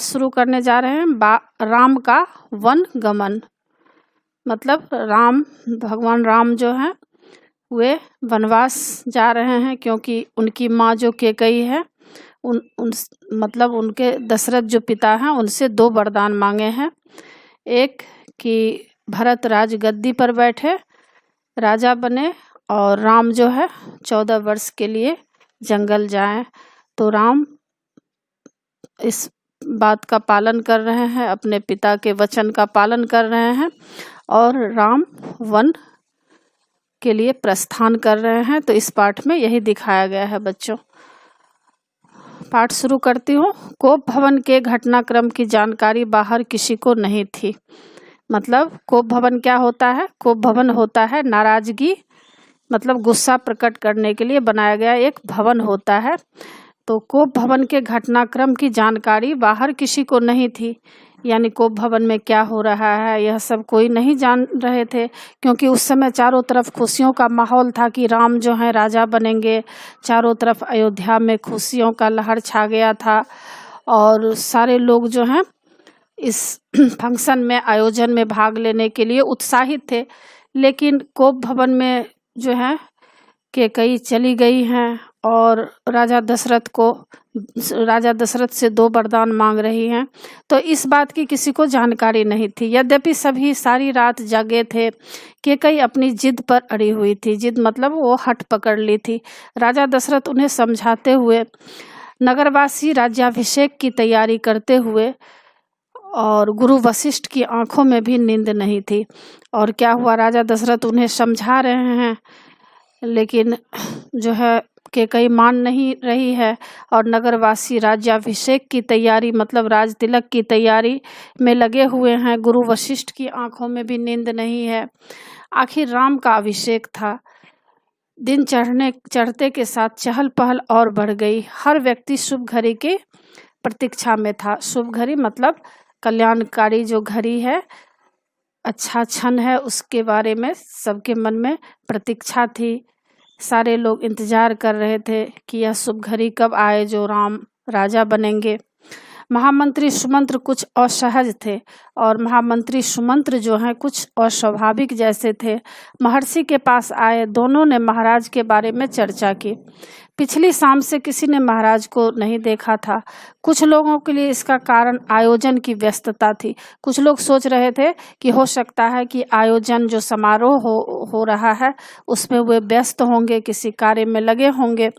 शुरू करने जा रहे हैं राम का वन गमन। मतलब भगवान राम जो हैं वे वनवास जा रहे हैं, क्योंकि उनकी माँ जो कैकेयी है मतलब उनके दशरथ जो पिता हैं उनसे 2 वरदान मांगे हैं। एक कि भरत राज गद्दी पर बैठे, राजा बने, और राम जो है 14 वर्ष के लिए जंगल जाएं। तो राम इस बात का पालन कर रहे हैं, अपने पिता के वचन का पालन कर रहे हैं और राम वन के लिए प्रस्थान कर रहे हैं। तो इस पाठ में यही दिखाया गया है बच्चों। पाठ शुरू करती हूँ। कोप भवन के घटनाक्रम की जानकारी बाहर किसी को नहीं थी। मतलब कोप भवन क्या होता है? कोप भवन होता है नाराजगी, मतलब गुस्सा प्रकट करने के लिए बनाया गया एक भवन होता है। तो कोप भवन के घटनाक्रम की जानकारी बाहर किसी को नहीं थी, यानी कोप भवन में क्या हो रहा है यह सब कोई नहीं जान रहे थे, क्योंकि उस समय चारों तरफ खुशियों का माहौल था कि राम जो है राजा बनेंगे। चारों तरफ अयोध्या में खुशियों का लहर छा गया था और सारे लोग जो हैं इस फंक्शन में, आयोजन में भाग लेने के लिए उत्साहित थे। लेकिन कोप भवन में जो है कैकेयी चली गई हैं और राजा दशरथ से 2 वरदान मांग रही हैं। तो इस बात की किसी को जानकारी नहीं थी। यद्यपि सभी सारी रात जागे थे, कैकेयी अपनी जिद पर अड़ी हुई थी। जिद मतलब वो हट पकड़ ली थी। राजा दशरथ उन्हें समझाते हुए, नगरवासी राज्याभिषेक की तैयारी करते हुए, और गुरु वशिष्ठ की आंखों में भी नींद नहीं थी। और क्या हुआ, राजा दशरथ उन्हें समझा रहे हैं, लेकिन जो है कैकेयी मान नहीं रही है और नगरवासी राज्याभिषेक की तैयारी मतलब राज तिलक की तैयारी में लगे हुए हैं। गुरु वशिष्ठ की आंखों में भी नींद नहीं है। आखिर राम का अभिषेक था। दिन चढ़ते के साथ चहल पहल और बढ़ गई। हर व्यक्ति शुभ घड़ी की प्रतीक्षा में था। शुभ घड़ी मतलब कल्याणकारी जो घड़ी है, अच्छा क्षण है, उसके बारे में सबके मन में प्रतीक्षा थी। सारे लोग इंतजार कर रहे थे कि यह शुभ घड़ी कब आए जो राम राजा बनेंगे। महामंत्री सुमंत्र कुछ असहज थे और महामंत्री सुमंत्र जो हैं कुछ अस्वाभाविक जैसे थे। महर्षि के पास आए, दोनों ने महाराज के बारे में चर्चा की। पिछली शाम से किसी ने महाराज को नहीं देखा था। कुछ लोगों के लिए इसका कारण आयोजन की व्यस्तता थी। कुछ लोग सोच रहे थे कि हो सकता है कि आयोजन जो समारोह हो रहा है उसमें वे व्यस्त होंगे, किसी कार्य में लगे होंगे।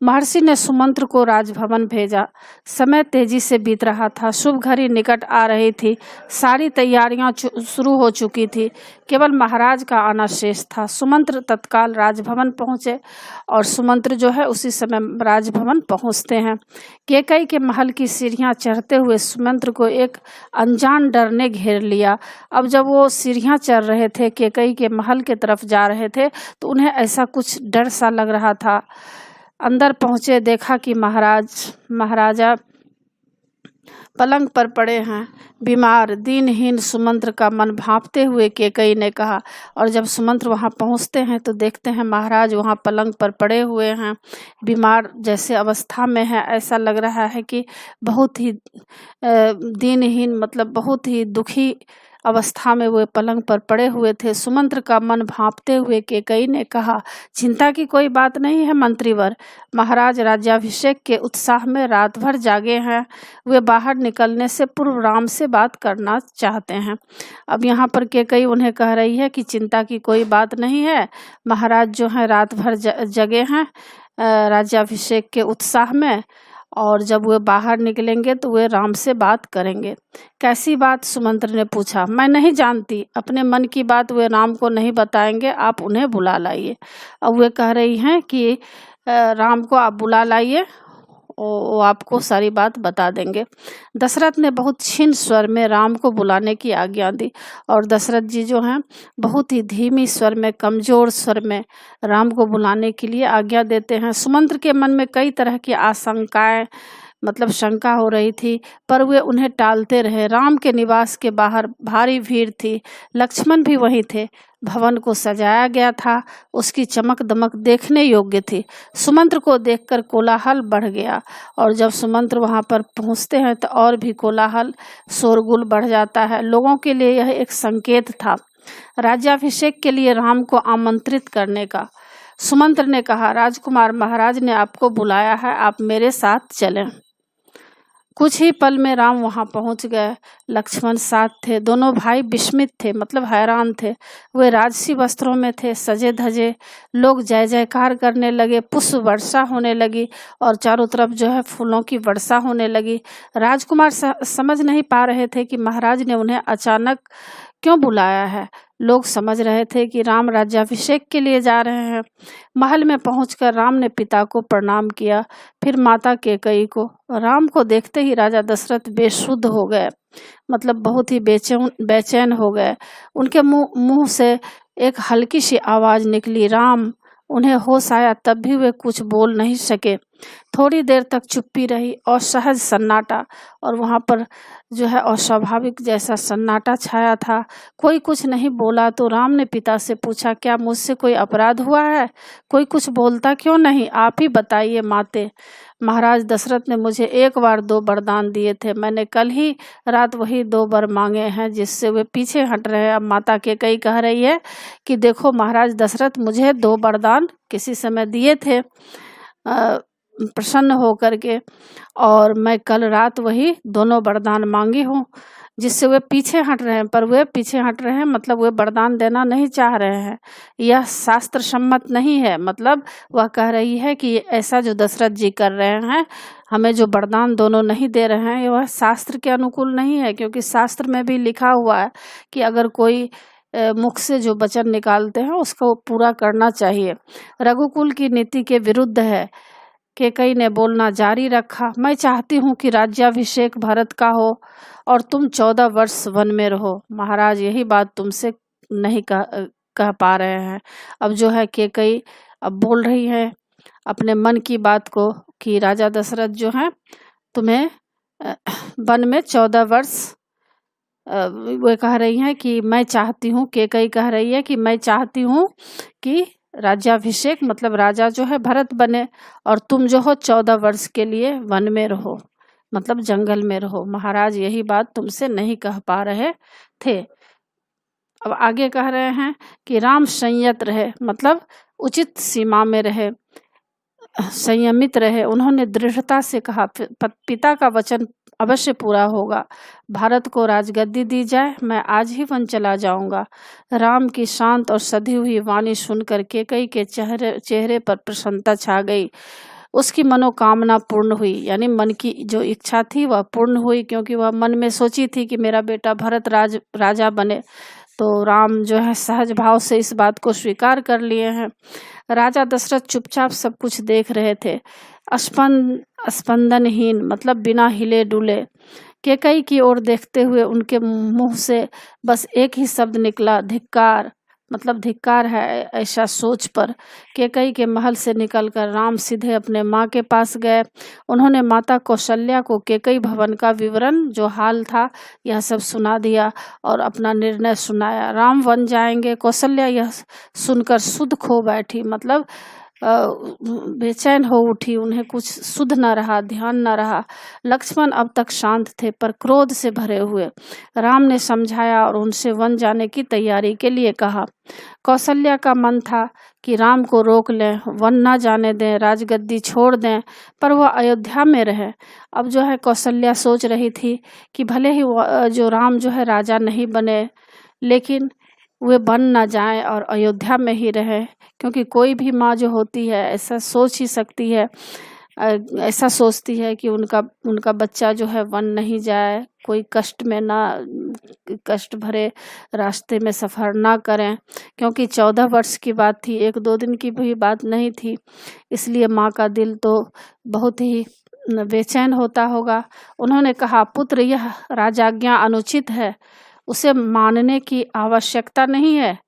महर्षि ने सुमंत्र को राजभवन भेजा। समय तेजी से बीत रहा था। शुभ घड़ी निकट आ रही थी। सारी तैयारियां शुरू हो चुकी थी। केवल महाराज का आना शेष था। सुमंत्र तत्काल राजभवन पहुंचे और सुमंत्र जो है उसी समय राजभवन पहुंचते हैं। कैकेयी के महल की सीढ़ियां चढ़ते हुए सुमंत्र को एक अनजान डर ने घेर लिया। अब जब वो सीढ़ियां चढ़ रहे थे, कैकेयी के महल के तरफ जा रहे थे, तो उन्हें ऐसा कुछ डर सा लग रहा था। अंदर पहुंचे, देखा कि महाराजा पलंग पर पड़े हैं, बीमार दीनहीन। सुमंत्र का मन भांपते हुए कैकेयी ने कहा। और जब सुमंत्र वहां पहुंचते हैं तो देखते हैं महाराज वहां पलंग पर पड़े हुए हैं, बीमार जैसे अवस्था में है। ऐसा लग रहा है कि बहुत ही दीनहीन मतलब बहुत ही दुखी अवस्था में वे पलंग पर पड़े हुए थे। सुमंत्र का मन भांपते हुए कैकेयी ने कहा, चिंता की कोई बात नहीं है मंत्रीवर। महाराज राज्याभिषेक के उत्साह में रात भर जागे हैं। वे बाहर निकलने से पूर्व राम से बात करना चाहते हैं। अब यहाँ पर कैकेयी उन्हें कह रही है कि चिंता की कोई बात नहीं है। महाराज जो है रात भर जगे हैं राज्याभिषेक के उत्साह में, और जब वे बाहर निकलेंगे तो वे राम से बात करेंगे। कैसी बात? सुमंत्र ने पूछा। मैं नहीं जानती। अपने मन की बात वे राम को नहीं बताएंगे, आप उन्हें बुला लाइए। अब वे कह रही हैं कि राम को आप बुला लाइए, वो आपको सारी बात बता देंगे। दशरथ ने बहुत क्षीण स्वर में राम को बुलाने की आज्ञा दी और दशरथ जी जो हैं बहुत ही धीमी स्वर में, कमजोर स्वर में राम को बुलाने के लिए आज्ञा देते हैं। सुमंत्र के मन में कई तरह की आशंकाएं मतलब शंका हो रही थी, पर वे उन्हें टालते रहे। राम के निवास के बाहर भारी भीड़ थी, लक्ष्मण भी वहीं थे। भवन को सजाया गया था, उसकी चमक दमक देखने योग्य थी। सुमंत्र को देखकर कोलाहल बढ़ गया, और जब सुमंत्र वहां पर पहुंचते हैं तो और भी कोलाहल शोरगुल बढ़ जाता है। लोगों के लिए यह एक संकेत था राज्याभिषेक के लिए राम को आमंत्रित करने का। सुमंत्र ने कहा, राजकुमार, महाराज ने आपको बुलाया है, आप मेरे साथ चलें। कुछ ही पल में राम वहां पहुंच गए। लक्ष्मण साथ थे। दोनों भाई विस्मित थे, मतलब हैरान थे। वे राजसी वस्त्रों में थे, सजे धजे। लोग जय जयकार करने लगे, पुष्प वर्षा होने लगी और चारों तरफ जो है फूलों की वर्षा होने लगी। राजकुमार समझ नहीं पा रहे थे कि महाराज ने उन्हें अचानक क्यों बुलाया है। लोग समझ रहे थे कि राम राज्याभिषेक के लिए जा रहे हैं। महल में पहुंचकर राम ने पिता को प्रणाम किया, फिर माता कैकेयी को। राम को देखते ही राजा दशरथ बेसुध हो गए, मतलब बहुत ही बेचैन हो गए। उनके मुंह से एक हल्की सी आवाज निकली, राम। उन्हें होश आया, तब भी वे कुछ बोल नहीं सके। थोड़ी देर तक चुप्पी रही, असहज सन्नाटा, और वहां पर जो है अस्वाभाविक जैसा सन्नाटा छाया था। कोई कुछ नहीं बोला तो राम ने पिता से पूछा, क्या मुझसे कोई अपराध हुआ है? कोई कुछ बोलता क्यों नहीं? आप ही बताइए माते। महाराज दशरथ ने मुझे एक बार 2 वरदान दिए थे, मैंने कल ही रात वही 2 वर मांगे हैं, जिससे वे पीछे हट रहे हैं। अब माता कैकेयी कह रही है कि देखो महाराज दशरथ, मुझे 2 वरदान किसी समय दिए थे प्रसन्न होकर के, और मैं कल रात वही दोनों वरदान मांगी हूँ, जिससे वे पीछे हट रहे हैं। पर वे पीछे हट रहे हैं मतलब वे वरदान देना नहीं चाह रहे हैं। यह शास्त्र सम्मत नहीं है। मतलब वह कह रही है कि ऐसा जो दशरथ जी कर रहे हैं, हमें जो वरदान दोनों नहीं दे रहे हैं, वह शास्त्र के अनुकूल नहीं है। क्योंकि शास्त्र में भी लिखा हुआ है कि अगर कोई मुख से जो वचन निकालते हैं उसको पूरा करना चाहिए। रघुकुल की नीति के विरुद्ध है। कैकेयी ने बोलना जारी रखा, मैं चाहती हूँ कि राज्याभिषेक भरत का हो और तुम 14 वर्ष वन में रहो। महाराज यही बात तुमसे नहीं कह पा रहे हैं। अब जो है कैकेयी अब बोल रही है अपने मन की बात को कि राजा दशरथ जो है तुम्हें वन में 14 वर्ष, वे कह रही हैं कि मैं चाहती हूँ, कैकेयी कह रही है कि मैं चाहती हूँ कि राज्याभिषेक मतलब राजा जो है भरत बने, और तुम जो हो 14 वर्ष के लिए वन में रहो, मतलब जंगल में रहो। महाराज यही बात तुमसे नहीं कह पा रहे थे। अब आगे कह रहे हैं कि राम संयत रहे, मतलब उचित सीमा में रहे, संयमित रहे। उन्होंने दृढ़ता से कहा, पिता का वचन अवश्य पूरा होगा। भारत को राजगद्दी दी जाए, मैं आज ही वन चला जाऊंगा। राम की शांत और सधी हुई वाणी सुनकर कैकेयी के चेहरे पर प्रसन्नता छा गई। उसकी मनोकामना पूर्ण हुई, यानी मन की जो इच्छा थी वह पूर्ण हुई, क्योंकि वह मन में सोची थी कि मेरा बेटा भरत राजा बने। तो राम जो है सहज भाव से इस बात को स्वीकार कर लिए हैं। राजा दशरथ चुपचाप सब कुछ देख रहे थे, स्पंदनहीन, मतलब बिना हिले डुले। कैकेयी की ओर देखते हुए उनके मुंह से बस एक ही शब्द निकला, धिक्कार। मतलब धिक्कार है ऐसा सोच पर। कैकेयी के महल से निकलकर राम सीधे अपने माँ के पास गए। उन्होंने माता कौशल्या को कैकेयी भवन का विवरण, जो हाल था, यह सब सुना दिया और अपना निर्णय सुनाया। राम वन जाएंगे। कौशल्या यह सुनकर सुध खो बैठी, मतलब बेचैन हो उठी। उन्हें कुछ सुध न रहा, ध्यान न रहा। लक्ष्मण अब तक शांत थे पर क्रोध से भरे हुए। राम ने समझाया और उनसे वन जाने की तैयारी के लिए कहा। कौशल्या का मन था कि राम को रोक लें, वन न जाने दें, राजगद्दी छोड़ दें, पर वह अयोध्या में रहे। अब जो है कौशल्या सोच रही थी कि भले ही जो राम जो है राजा नहीं बने, लेकिन वे बन ना जाएं और अयोध्या में ही रहे। क्योंकि कोई भी माँ जो होती है ऐसा सोच ही सकती है, ऐसा सोचती है कि उनका बच्चा जो है वन नहीं जाए, कोई कष्ट में ना, कष्ट भरे रास्ते में सफ़र ना करें। क्योंकि 14 वर्ष की बात थी, 1-2 दिन की भी बात नहीं थी। इसलिए माँ का दिल तो बहुत ही बेचैन होता होगा। उन्होंने कहा, पुत्र, यह राजाज्ञा अनुचित है, उसे मानने की आवश्यकता नहीं है।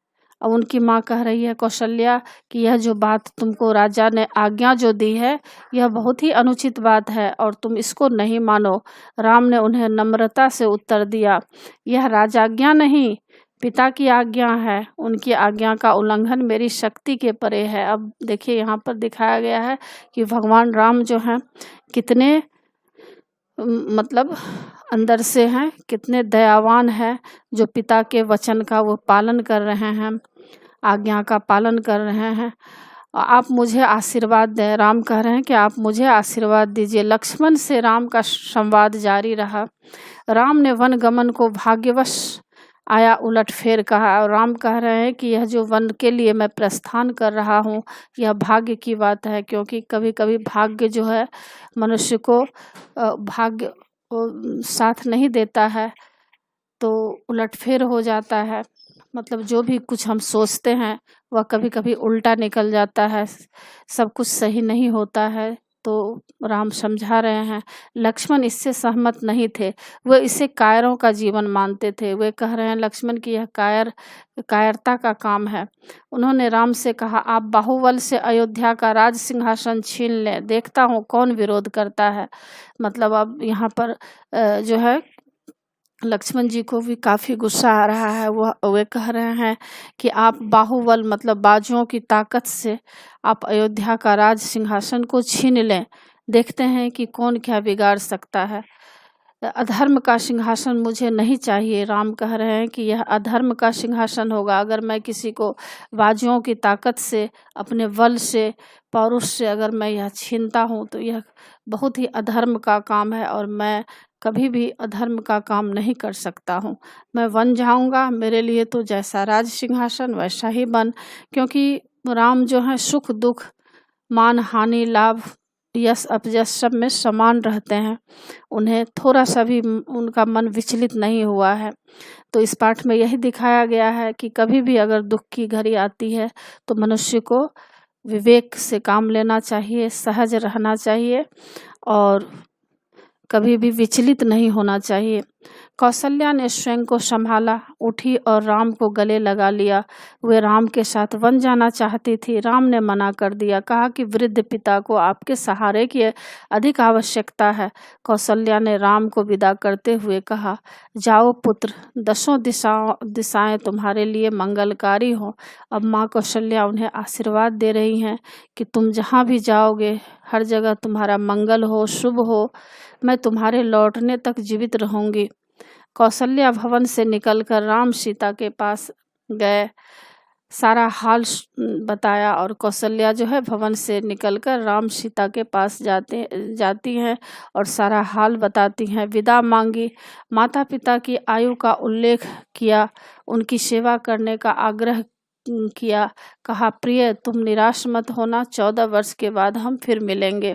अब उनकी माँ कह रही है कौशल्या कि यह जो बात तुमको राजा ने आज्ञा जो दी है यह बहुत ही अनुचित बात है और तुम इसको नहीं मानो। राम ने उन्हें नम्रता से उत्तर दिया, यह राजाज्ञा नहीं, पिता की आज्ञा है। उनकी आज्ञा का उल्लंघन मेरी शक्ति के परे है। अब देखिए यहाँ पर दिखाया गया है कि भगवान राम जो हैं कितने मतलब अंदर से हैं, कितने दयावान हैं, जो पिता के वचन का वो पालन कर रहे हैं, आज्ञा का पालन कर रहे हैं। आप मुझे आशीर्वाद दें। राम कह रहे हैं कि आप मुझे आशीर्वाद दीजिए। लक्ष्मण से राम का संवाद जारी रहा। राम ने वन गमन को भाग्यवश आया उलट फेर कहा और राम कह रहे हैं कि यह जो वन के लिए मैं प्रस्थान कर रहा हूँ यह भाग्य की बात है, क्योंकि कभी कभी भाग्य जो है मनुष्य को भाग्य साथ नहीं देता है तो उलटफेर हो जाता है। मतलब जो भी कुछ हम सोचते हैं वह कभी कभी उल्टा निकल जाता है, सब कुछ सही नहीं होता है। तो राम समझा रहे हैं। लक्ष्मण इससे सहमत नहीं थे, वे इसे कायरों का जीवन मानते थे। वे कह रहे हैं लक्ष्मण की यह कायरता का काम है। उन्होंने राम से कहा, आप बाहुबल से अयोध्या का राज सिंहासन छीन लें, देखता हूँ कौन विरोध करता है। मतलब अब यहाँ पर जो है लक्ष्मण जी को भी काफ़ी गुस्सा आ रहा है। वे कह रहे हैं कि आप बाहुबल मतलब बाजुओं की ताकत से आप अयोध्या का राज सिंहासन को छीन लें, देखते हैं कि कौन क्या बिगाड़ सकता है। अधर्म का सिंहासन मुझे नहीं चाहिए। राम कह रहे हैं कि यह अधर्म का सिंहासन होगा। अगर मैं किसी को बाजुओं की ताकत से, अपने बल से, पौरुष से अगर मैं यह छीनता हूँ तो यह बहुत ही अधर्म का काम है और मैं कभी भी अधर्म का काम नहीं कर सकता हूँ। मैं वन जाऊँगा, मेरे लिए तो जैसा राज सिंहासन वैसा ही वन। क्योंकि राम जो है सुख दुख, मान हानि, लाभ, यश अपयश सब में समान रहते हैं। उन्हें थोड़ा सा भी उनका मन विचलित नहीं हुआ है। तो इस पाठ में यही दिखाया गया है कि कभी भी अगर दुख की घड़ी आती है तो मनुष्य को विवेक से काम लेना चाहिए, सहज रहना चाहिए और कभी भी विचलित नहीं होना चाहिए। कौशल्या ने स्वयं को संभाला, उठी और राम को गले लगा लिया। वे राम के साथ वन जाना चाहती थी। राम ने मना कर दिया, कहा कि वृद्ध पिता को आपके सहारे की अधिक आवश्यकता है। कौशल्या ने राम को विदा करते हुए कहा, जाओ पुत्र, 10 दिशाएं तुम्हारे लिए मंगलकारी हो। अब माँ कौशल्या उन्हें आशीर्वाद दे रही हैं कि तुम जहाँ भी जाओगे हर जगह तुम्हारा मंगल हो, शुभ हो, मैं तुम्हारे लौटने तक जीवित रहूंगी। कौशल्या भवन से निकलकर राम सीता के पास गए, सारा हाल बताया और कौशल्या जो है भवन से निकलकर राम सीता के पास जाती हैं और सारा हाल बताती हैं। विदा मांगी, माता पिता की आयु का उल्लेख किया, उनकी सेवा करने का आग्रह किया। कहा, प्रिय तुम निराश मत होना, 14 वर्ष के बाद हम फिर मिलेंगे।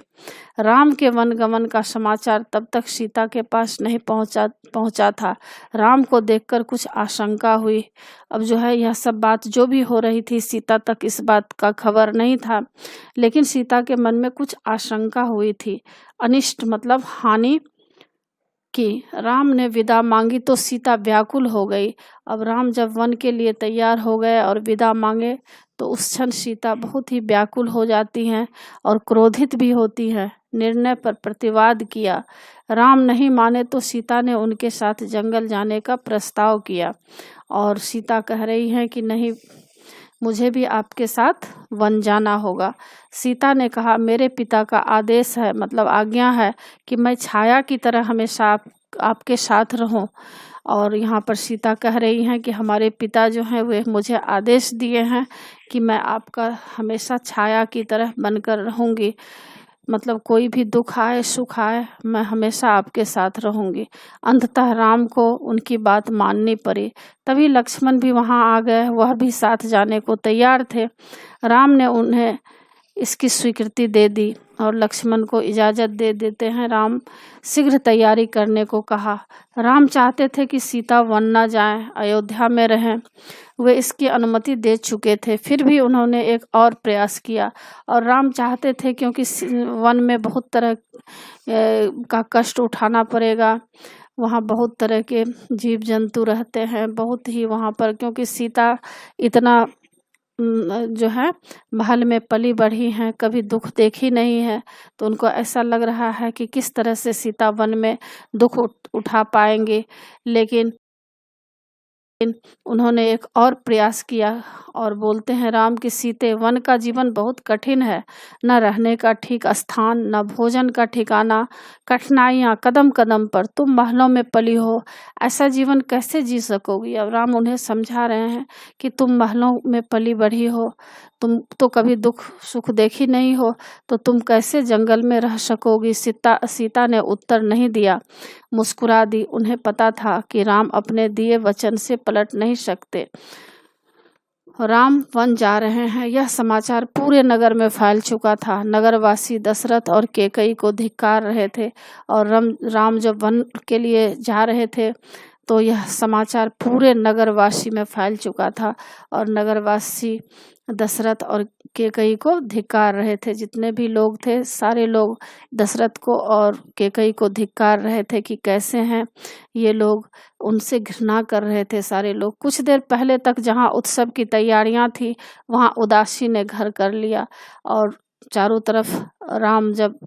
राम के वनगमन का समाचार तब तक सीता के पास नहीं पहुंचा था। राम को देखकर कुछ आशंका हुई। अब जो है यह सब बात जो भी हो रही थी सीता तक इस बात का खबर नहीं था, लेकिन सीता के मन में कुछ आशंका हुई थी, अनिष्ट मतलब हानि की। राम ने विदा मांगी तो सीता व्याकुल हो गई। अब राम जब वन के लिए तैयार हो गए और विदा मांगे तो उस क्षण सीता बहुत ही व्याकुल हो जाती हैं और क्रोधित भी होती हैं। निर्णय पर प्रतिवाद किया। राम नहीं माने तो सीता ने उनके साथ जंगल जाने का प्रस्ताव किया और सीता कह रही हैं कि नहीं, मुझे भी आपके साथ वन जाना होगा। सीता ने कहा, मेरे पिता का आदेश है मतलब आज्ञा है कि मैं छाया की तरह हमेशा आपके साथ रहूं। और यहाँ पर सीता कह रही हैं कि हमारे पिता जो हैं वे मुझे आदेश दिए हैं कि मैं आपका हमेशा छाया की तरह बनकर रहूंगी। मतलब कोई भी दुख आए सुख आए मैं हमेशा आपके साथ रहूंगी। अंततः राम को उनकी बात माननी पड़ी। तभी लक्ष्मण भी वहां आ गए, वह भी साथ जाने को तैयार थे। राम ने उन्हें इसकी स्वीकृति दे दी और लक्ष्मण को इजाज़त दे देते हैं। राम शीघ्र तैयारी करने को कहा। राम चाहते थे कि सीता वन न जाएं, अयोध्या में रहें। वे इसकी अनुमति दे चुके थे, फिर भी उन्होंने एक और प्रयास किया और राम चाहते थे क्योंकि वन में बहुत तरह का कष्ट उठाना पड़ेगा, वहाँ बहुत तरह के जीव जंतु रहते हैं, बहुत ही वहाँ पर, क्योंकि सीता इतना जो है महल में पली बढ़ी हैं, कभी दुख देखी नहीं है, तो उनको ऐसा लग रहा है कि किस तरह से सीता वन में दुख उठा पाएंगे। लेकिन उन्होंने एक और प्रयास किया और बोलते हैं राम की सीते, वन का जीवन बहुत कठिन है, न रहने का ठीक स्थान, न भोजन का ठिकाना, कठिनाइयाँ कदम कदम पर, तुम महलों में पली हो, ऐसा जीवन कैसे जी सकोगी। अब राम उन्हें समझा रहे हैं कि तुम महलों में पली बढ़ी हो, तुम तो कभी दुख सुख देखी नहीं हो, तो तुम कैसे जंगल में रह सकोगी। सीता ने उत्तर नहीं दिया, मुस्कुरा दी। उन्हें पता था कि राम अपने दिए वचन से पलट नहीं सकते। राम वन जा रहे हैं, यह समाचार पूरे नगर में फैल चुका था। नगरवासी दशरथ और कैकेयी को धिक्कार रहे थे, और राम जब वन के लिए जा रहे थे तो यह समाचार पूरे नगरवासी में फैल चुका था, और नगरवासी दशरथ और कैकेयी को धिक्कार रहे थे। जितने भी लोग थे सारे लोग दशरथ को और कैकेयी को धिक्कार रहे थे कि कैसे हैं ये लोग, उनसे घृणा कर रहे थे सारे लोग। कुछ देर पहले तक जहाँ उत्सव की तैयारियां थी वहाँ उदासी ने घर कर लिया, और चारों तरफ राम जब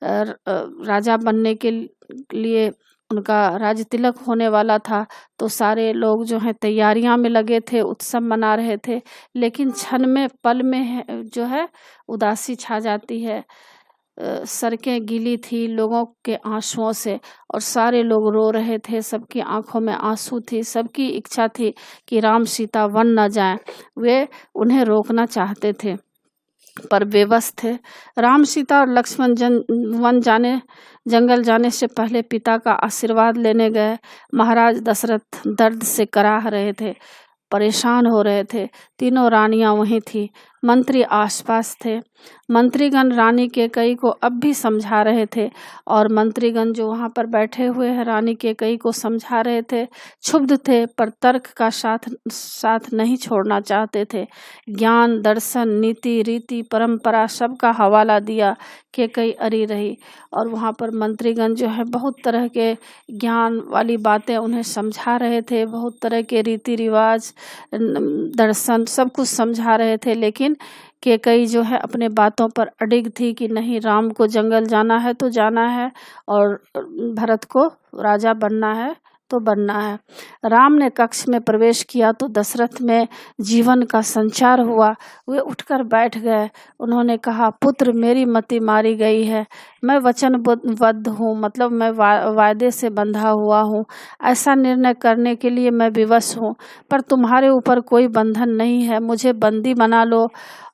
राजा बनने के लिए उनका राज तिलक होने वाला था, तो सारे लोग जो है तैयारियां में लगे थे, उत्सव मना रहे थे। लेकिन क्षण में पल में जो है उदासी छा जाती है। सड़कें गीली थी लोगों के आंसुओं से, और सारे लोग रो रहे थे, सबकी आंखों में आंसू थी, सबकी इच्छा थी कि राम सीता वन न जाएं। वे उन्हें रोकना चाहते थे पर बेबस थे। राम सीता और लक्ष्मण जंगल जाने से पहले पिता का आशीर्वाद लेने गए। महाराज दशरथ दर्द से कराह रहे थे, परेशान हो रहे थे। तीनों रानियां वहीं थी, मंत्री आसपास थे। मंत्रीगण रानी कैकेयी को अब भी समझा रहे थे, और मंत्रीगण जो वहाँ पर बैठे हुए हैं रानी कैकेयी को समझा रहे थे। क्षुब्ध थे पर तर्क का साथ नहीं छोड़ना चाहते थे। ज्ञान, दर्शन, नीति, रीति, परंपरा सबका हवाला दिया। कैकेयी अड़ी रही, और वहाँ पर मंत्रीगण जो है बहुत तरह के ज्ञान वाली बातें उन्हें समझा रहे थे, बहुत तरह के रीति रिवाज, दर्शन सब कुछ समझा रहे थे। लेकिन कैकेयी जो है अपने बातों पर अडिग थी कि नहीं, राम को जंगल जाना है तो जाना है, और भरत को राजा बनना है तो बनना है। राम ने कक्ष में प्रवेश किया तो दशरथ में जीवन का संचार हुआ। वे उठकर बैठ गए। उन्होंने कहा, पुत्र, मेरी मति मारी गई है। मैं वचनबद्ध हूँ, मतलब मैं वायदे से बंधा हुआ हूँ। ऐसा निर्णय करने के लिए मैं विवश हूँ, पर तुम्हारे ऊपर कोई बंधन नहीं है। मुझे बंदी बना लो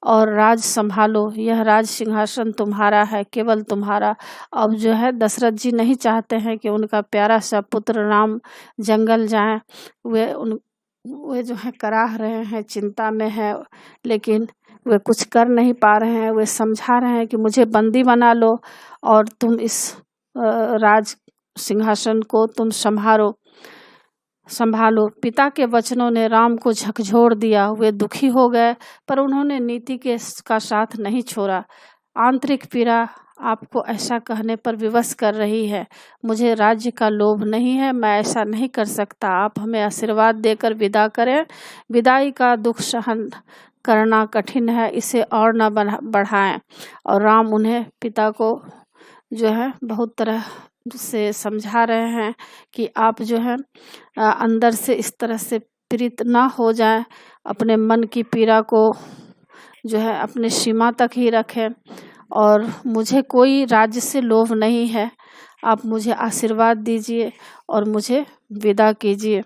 और राज संभालो। यह राज सिंहासन तुम्हारा है, केवल तुम्हारा। अब जो है दशरथ जी नहीं चाहते हैं कि उनका प्यारा सा पुत्र राम जंगल जाए। वे जो है कराह रहे हैं, चिंता में है, लेकिन वे कुछ कर नहीं पा रहे हैं। वे समझा रहे हैं कि मुझे बंदी बना लो और तुम इस राज सिंहासन को तुम संभालो। पिता के वचनों ने राम को झकझोर दिया। वे दुखी हो गए, पर उन्होंने नीति का साथ नहीं छोड़ा। आंतरिक पीड़ा आपको ऐसा कहने पर विवश कर रही है। मुझे राज्य का लोभ नहीं है, मैं ऐसा नहीं कर सकता। आप हमें आशीर्वाद देकर विदा करें। विदाई का दुख सहन करना कठिन है, इसे और न बढ़ाएं। और राम उन्हें, पिता को जो है बहुत तरह से समझा रहे हैं कि आप जो है अंदर से इस तरह से पीड़ित ना हो जाएं, अपने मन की पीड़ा को जो है अपने सीमा तक ही रखें। और मुझे कोई राज्य से लोभ नहीं है, आप मुझे आशीर्वाद दीजिए और मुझे विदा कीजिए।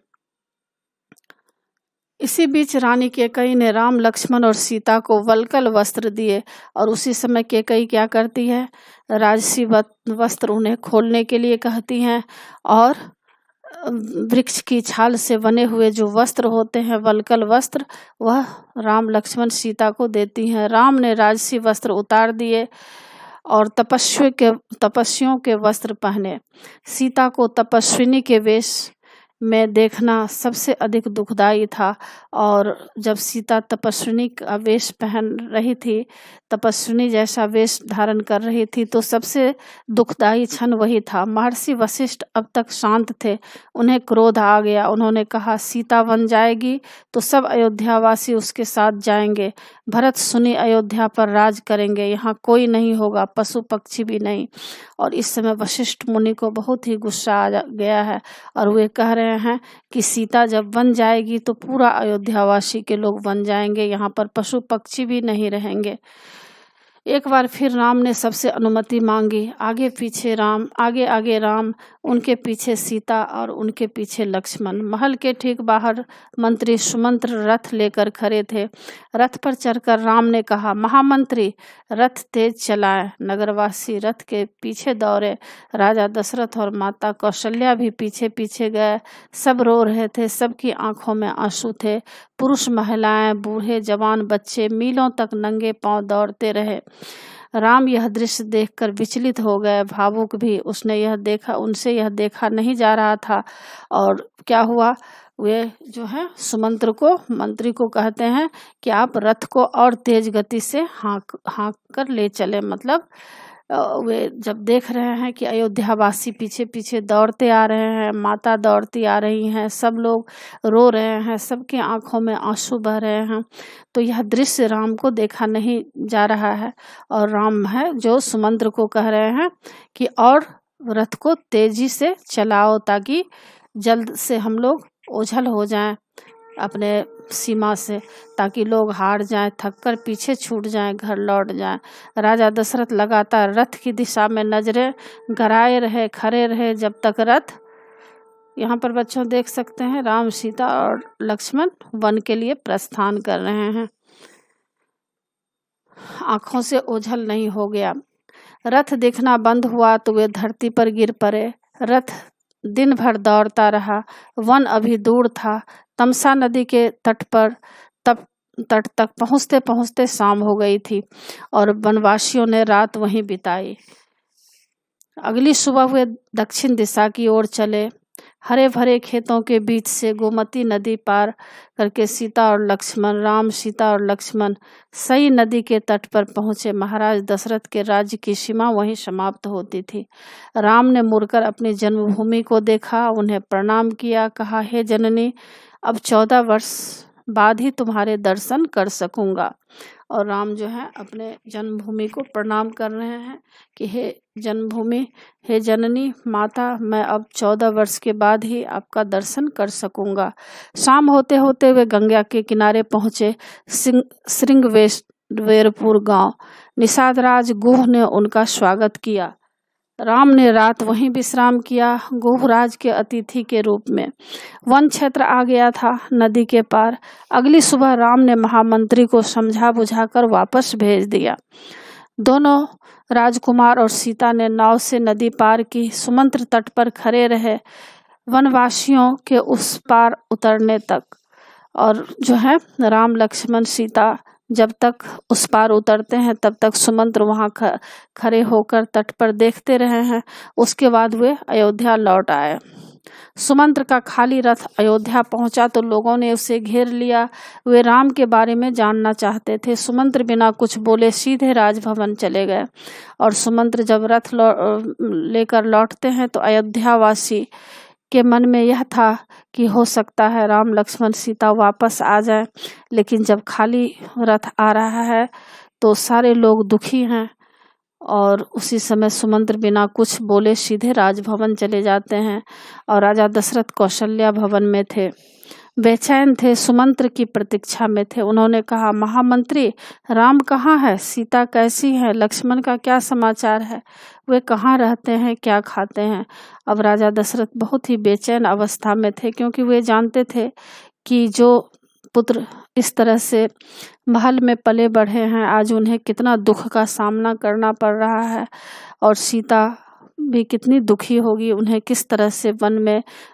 इसी बीच रानी कैकेयी ने राम, लक्ष्मण और सीता को वल्कल वस्त्र दिए, और उसी समय कैकेयी क्या करती है, राजसी वस्त्र उन्हें खोलने के लिए कहती हैं, और वृक्ष की छाल से बने हुए जो वस्त्र होते हैं, वल्कल वस्त्र, वह राम, लक्ष्मण, सीता को देती हैं। राम ने राजसी वस्त्र उतार दिए और तपस्वियों के वस्त्र पहने। सीता को तपस्विनी के वेश में देखना सबसे अधिक दुखदाई था। और जब सीता तपस्विनी का वेश पहन रही थी, तपस्विनी जैसा वेश धारण कर रही थी, तो सबसे दुखदाई क्षण वही था। महर्षि वशिष्ठ अब तक शांत थे, उन्हें क्रोध आ गया। उन्होंने कहा, सीता वन जाएगी तो सब अयोध्यावासी उसके साथ जाएंगे। भरत सुनी अयोध्या पर राज करेंगे, यहाँ कोई नहीं होगा, पशु पक्षी भी नहीं। और इस समय वशिष्ठ मुनि को बहुत ही गुस्सा आ गया है और वे कह रहे हैं कि सीता जब वन जाएगी तो पूरा अयोध्यावासी के लोग वन जाएंगे, यहाँ पर पशु पक्षी भी नहीं रहेंगे। एक बार फिर राम ने सबसे अनुमति मांगी। आगे पीछे राम, आगे आगे राम, उनके पीछे सीता और उनके पीछे लक्ष्मण। महल के ठीक बाहर मंत्री सुमंत्र रथ लेकर खड़े थे। रथ पर चढ़कर राम ने कहा, महामंत्री रथ तेज चलाएं। नगरवासी रथ के पीछे दौड़े। राजा दशरथ और माता कौशल्या भी पीछे पीछे गए। सब रो रहे थे, सबकी आंखों में आंसू थे। पुरुष, महिलाएं, बूढ़े, जवान, बच्चे मीलों तक नंगे पांव दौड़ते रहे। राम यह दृश्य देखकर विचलित हो गए, भावुक भी। उनसे यह देखा नहीं जा रहा था। और क्या हुआ, वे जो है सुमंत्र को, मंत्री को कहते हैं कि आप रथ को और तेज गति से हाँक कर ले चले। मतलब वे जब देख रहे हैं कि अयोध्यावासी पीछे पीछे दौड़ते आ रहे हैं, माता दौड़ती आ रही हैं, सब लोग रो रहे हैं, सबके आंखों में आंसू बह रहे हैं, तो यह दृश्य राम को देखा नहीं जा रहा है। और राम है जो सुमंत्र को कह रहे हैं कि और रथ को तेजी से चलाओ ताकि जल्द से हम लोग ओझल हो जाएं अपने सीमा से, ताकि लोग हार जाएं, थककर पीछे छूट जाएं, घर लौट जाएं। राजा दशरथ लगातार रथ की दिशा में नजरें गड़ाए रहे, खड़े रहे जब तक रथ, यहाँ पर बच्चों देख सकते हैं, राम, सीता और लक्ष्मण वन के लिए प्रस्थान कर रहे हैं। आंखों से ओझल नहीं हो गया। रथ दिखना बंद हुआ तो वे धरती पर गिर पड़े। रथ दिन भर दौड़ता रहा। वन अभी दूर था। तमसा नदी के तट तक पहुँचते पहुँचते शाम हो गई थी और वनवासियों ने रात वहीं बिताई। अगली सुबह वे दक्षिण दिशा की ओर चले। हरे भरे खेतों के बीच से गोमती नदी पार करके राम, सीता और लक्ष्मण सई नदी के तट पर पहुंचे। महाराज दशरथ के राज्य की सीमा वहीं समाप्त होती थी। राम ने मुड़कर अपनी जन्मभूमि को देखा, उन्हें प्रणाम किया, कहा, हे जननी, अब 14 वर्ष बाद ही तुम्हारे दर्शन कर सकूंगा। और राम जो है अपने जन्मभूमि को प्रणाम कर रहे हैं कि हे जन्मभूमि, हे जननी माता, मैं अब 14 वर्ष के बाद ही आपका दर्शन कर सकूंगा। शाम होते होते वे गंगा के किनारे पहुँचे। श्रृंगवेरपुर गांव। निषाद राज गुह ने उनका स्वागत किया। राम ने रात वहीं विश्राम किया, गुहराज के अतिथि के रूप में। वन क्षेत्र आ गया था नदी के पार। अगली सुबह राम ने महामंत्री को समझा बुझाकर वापस भेज दिया। दोनों राजकुमार और सीता ने नाव से नदी पार की। सुमंत्र तट पर खड़े रहे वनवासियों के उस पार उतरने तक। और जो है राम, लक्ष्मण, सीता जब तक उस पार उतरते हैं तब तक सुमंत्र वहां खड़े होकर तट पर देखते रहे हैं। उसके बाद वे अयोध्या लौट आए। सुमंत्र का खाली रथ अयोध्या पहुंचा तो लोगों ने उसे घेर लिया। वे राम के बारे में जानना चाहते थे। सुमंत्र बिना कुछ बोले सीधे राजभवन चले गए। और सुमंत्र जब रथ लेकर लौटते हैं तो अयोध्यावासी के मन में यह था कि हो सकता है राम, लक्ष्मण, सीता वापस आ जाएं। लेकिन जब खाली रथ आ रहा है तो सारे लोग दुखी हैं। और उसी समय सुमंत्र बिना कुछ बोले सीधे राजभवन चले जाते हैं। और राजा दशरथ कौशल्या भवन में थे, बेचैन थे, सुमंत्र की प्रतीक्षा में थे। उन्होंने कहा, महामंत्री, राम कहाँ है? सीता कैसी है? लक्ष्मण का क्या समाचार है? वे कहाँ रहते हैं? क्या खाते हैं? अब राजा दशरथ बहुत ही बेचैन अवस्था में थे, क्योंकि वे जानते थे कि जो पुत्र इस तरह से महल में पले बढ़े हैं, आज उन्हें कितना दुख का सामना करना पड़ रहा है। और सीता भी कितनी दुखी होगी, उन्हें किस तरह से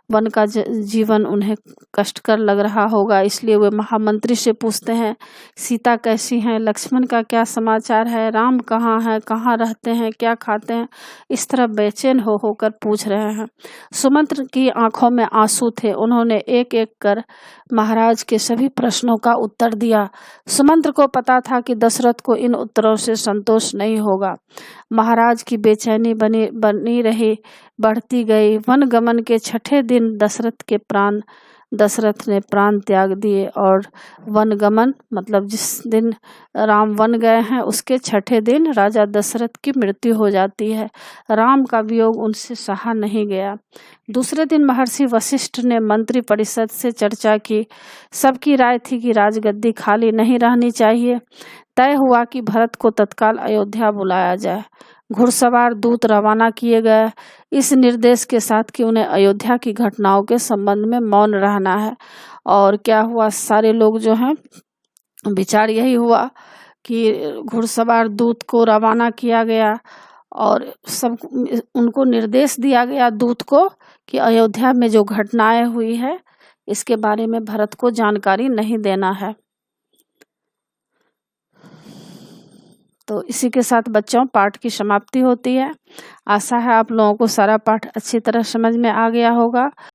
वन का जीवन उन्हें कष्टकर लग रहा होगा। इसलिए वे महामंत्री से पूछते हैं सीता कैसी हैं, लक्ष्मण का क्या समाचार है, राम कहाँ है, कहाँ रहते हैं, क्या खाते हैं, इस तरह बेचैन होकर पूछ रहे हैं। सुमंत्र की आंखों में आंसू थे। उन्होंने एक एक कर महाराज के सभी प्रश्नों का उत्तर दिया। सुमंत्र को पता था कि दशरथ को इन उत्तरों से संतोष नहीं होगा। महाराज की बेचैनी बनी रही, बढ़ती गई। वन गमन के 6ठे दिन दशरथ ने प्राण त्याग दिए। और वन गमन मतलब जिस दिन राम वन गए हैं उसके 6ठे दिन राजा दशरथ की मृत्यु हो जाती है। राम का वियोग उनसे सहा नहीं गया। दूसरे दिन महर्षि वशिष्ठ ने मंत्री परिषद से चर्चा की। सबकी राय थी कि राजगद्दी खाली नहीं रहनी चाहिए। तय हुआ कि भरत को तत्काल अयोध्या बुलाया जाए। घुड़सवार दूत रवाना किए गए इस निर्देश के साथ कि उन्हें अयोध्या की घटनाओं के संबंध में मौन रहना है। और क्या हुआ, सारे लोग जो हैं, विचार यही हुआ कि घुड़सवार दूत को रवाना किया गया और सब उनको निर्देश दिया गया दूत को कि अयोध्या में जो घटनाएं हुई है इसके बारे में भरत को जानकारी नहीं देना है। तो इसी के साथ बच्चों पाठ की समाप्ति होती है। आशा है आप लोगों को सारा पाठ अच्छी तरह समझ में आ गया होगा।